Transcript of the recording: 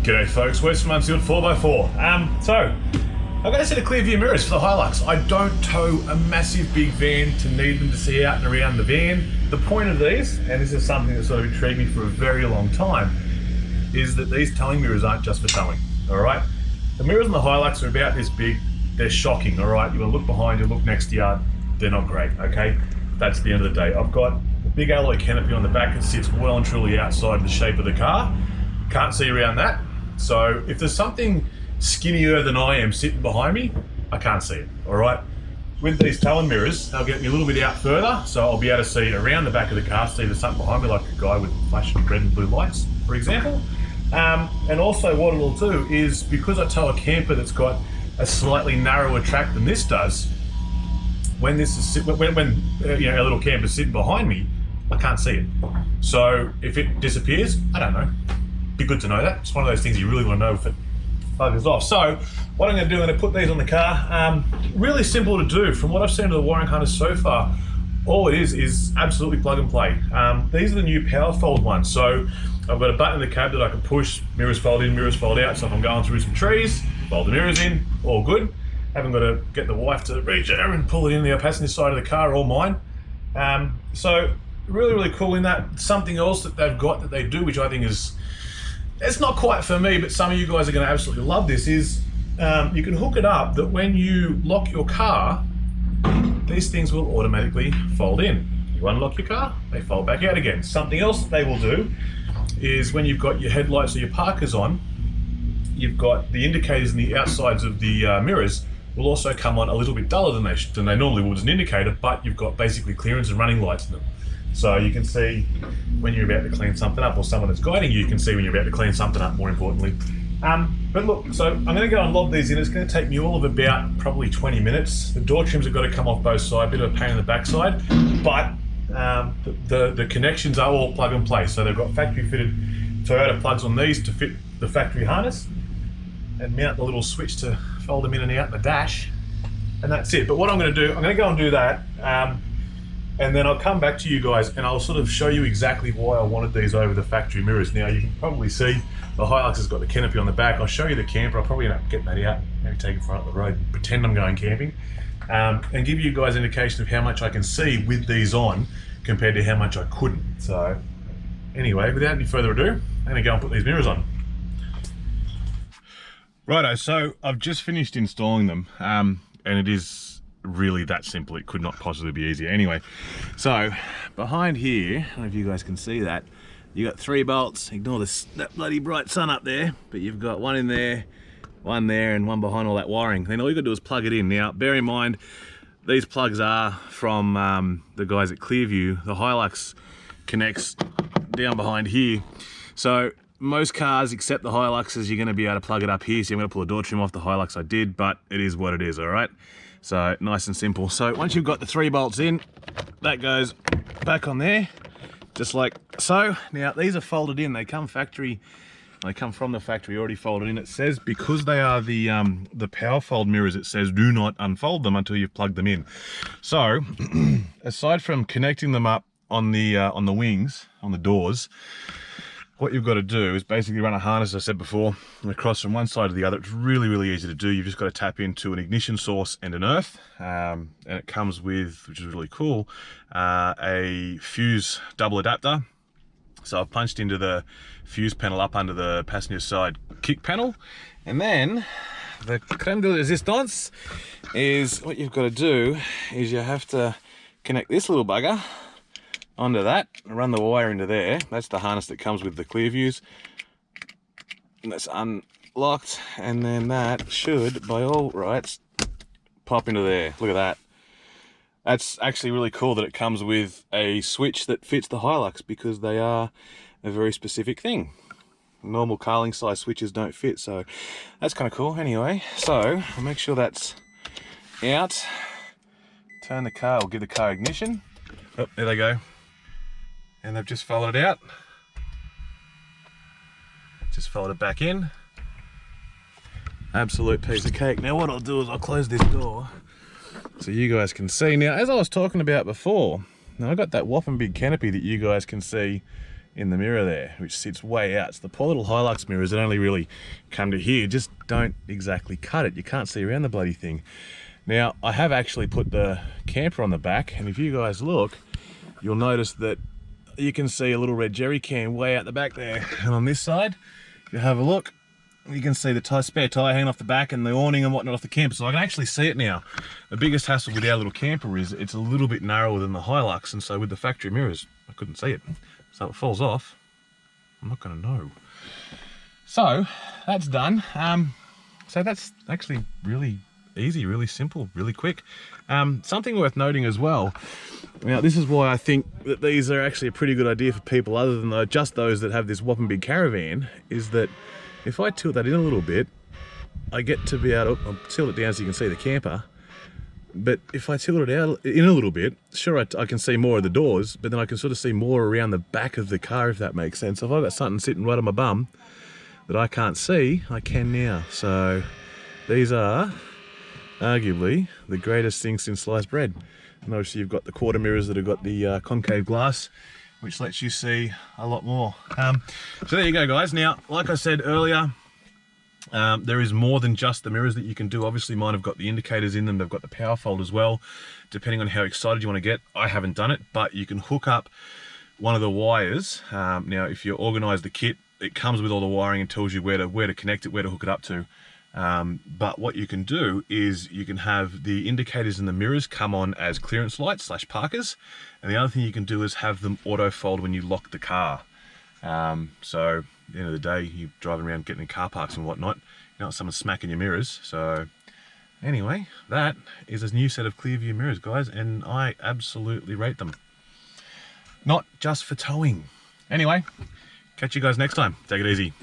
G'day folks, Wes from Untitled 4x4. So, I've got a set of Clearview mirrors for the Hilux. I don't tow a massive big van to need them to see out and around the van. The point of these, and this is something that sort of intrigued me for a very long time, is that these towing mirrors aren't just for towing, alright? The mirrors on the Hilux are about this big, they're shocking, alright? You want to look behind you, look next to you, they're not great, okay? That's the end of the day. I've got a big alloy canopy on the back that sits well and truly outside the shape of the car. Can't see around that. So if there's something skinnier than I am sitting behind me, I can't see it, all right? With these towing mirrors, they'll get me a little bit out further, so I'll be able to see around the back of the car, see there's something behind me, like a guy with flashing red and blue lights, for example. And also what it'll do is, because I tow a camper that's got a slightly narrower track than this does, when this is when you know, a little camper's sitting behind me, I can't see it. So if it disappears, I don't know. Be good to know that. It's one of those things you really want to know if it buggers off. So what I'm going to do, I'm going to put these on the car. Really simple to do. From what I've seen of the wiring harness so far, all it is absolutely plug and play. These are the new power fold ones. So I've got a button in the cab that I can push, mirrors fold in, mirrors fold out. So if I'm going through some trees, fold the mirrors in, all good. Haven't got to get the wife to reach there and pull it in the passenger side of the car, all mine. So really cool in that. Something else that they've got that they do, which I think is, it's not quite for me, but some of you guys are going to absolutely love this, is you can hook it up that when you lock your car, these things will automatically fold in. You unlock your car, they fold back out again. Something else that they will do is when you've got your headlights or your parkers on, you've got the indicators in the outsides of the mirrors will also come on a little bit duller than they normally would as an indicator, but you've got basically clearance and running lights in them. So you can see when you're about to clean something up, or someone that's guiding you can see when you're about to clean something up, more importantly. But look, so I'm going to go and lob these in. It's going to take me all of about probably 20 minutes. The door trims have got to come off both sides, a bit of a pain in the backside, but the connections are all plug and play. So they've got factory fitted Toyota plugs on these to fit the factory harness and mount the little switch to fold them in and out in the dash, and that's it. But what I'm going to do, I'm going to go and do that, and then I'll come back to you guys and I'll sort of show you exactly why I wanted these over the factory mirrors. Now you can probably see the Hilux has got the canopy on the back. I'll show you the camper. I'll probably end up getting that out, maybe take it front of the road, pretend I'm going camping, and give you guys an indication of how much I can see with these on compared to how much I couldn't. So anyway, without any further ado, I'm going to go and put these mirrors on. Righto, so I've just finished installing them, and it is really that simple. It could not possibly be easier. Anyway, so behind here, I don't know if you guys can see that, you got 3 bolts. Ignore that bloody bright sun up there, but you've got one in there, one there, and one behind all that wiring. Then all you got to do is plug it in. Now, bear in mind, these plugs are from the guys at Clearview. The Hilux connects down behind here. So most cars, except the Hiluxes, you're going to be able to plug it up here. So I'm going to pull a door trim off the Hilux. I did, but it is what it is, all right? So nice and simple. So once you've got the 3 bolts in, that goes back on there, just like so. Now these are folded in. They come factory. They come from the factory already folded in. It says, because they are the power fold mirrors, it says do not unfold them until you've plugged them in. So aside from connecting them up on the wings, on the doors, what you've got to do is basically run a harness, as I said before, and across from one side to the other. It's really easy to do. You've just got to tap into an ignition source and an earth, and it comes with, which is really cool, a fuse double adapter. So I've punched into the fuse panel up under the passenger side kick panel, and then the creme de la resistance is, what you've got to do is you have to connect this little bugger onto that, run the wire into there. That's the harness that comes with the Clearviews. And that's unlocked, and then that should, by all rights, pop into there. Look at that. That's actually really cool that it comes with a switch that fits the Hilux, because they are a very specific thing. Normal Carling size switches don't fit, so that's kind of cool. Anyway, so I'll make sure that's out. Turn the car, or give the car ignition. Oh, there they go. And they've just folded it out. Just fold it back in. Absolute piece of cake. Now what I'll do is I'll close this door so you guys can see. Now, as I was talking about before, now I've got that whopping big canopy that you guys can see in the mirror there, which sits way out. So the poor little Hilux mirrors that only really come to here just don't exactly cut it. You can't see around the bloody thing. Now, I have actually put the camper on the back, and if you guys look, you'll notice that you can see a little red jerry can way out the back there. And on this side, if you have a look, you can see the spare tyre hanging off the back and the awning and whatnot off the camper. So I can actually see it now. The biggest hassle with our little camper is it's a little bit narrower than the Hilux, and so with the factory mirrors, I couldn't see it. So if it falls off, I'm not going to know. So that's done. So that's actually really easy, really simple, really quick. Something worth noting as well. Now, this is why I think that these are actually a pretty good idea for people other than just those that have this whopping big caravan, is that if I tilt that in a little bit, I get to be able to, I'll tilt it down so you can see the camper, but if I tilt it out in a little bit, sure, I can see more of the doors, but then I can sort of see more around the back of the car, if that makes sense. So if I've got something sitting right on my bum that I can't see, I can now. So these are arguably the greatest thing since sliced bread. And obviously you've got the quarter mirrors that have got the concave glass, which lets you see a lot more. So there you go, guys. Now, like I said earlier, there is more than just the mirrors that you can do. Obviously mine have got the indicators in them, they've got the power fold as well, depending on how excited you want to get. I haven't done it, but you can hook up one of the wires. Now, if you organize the kit, it comes with all the wiring and tells you where to connect it, where to hook it up to. But what you can do is you can have the indicators in the mirrors come on as clearance lights / parkers, and the other thing you can do is have them auto fold when you lock the car. So at the end of the day, you're driving around getting in car parks and whatnot, you don't want someone smacking your mirrors. So anyway, that is a new set of Clearview mirrors, guys, and I absolutely rate them. Not just for towing. Anyway, catch you guys next time. Take it easy.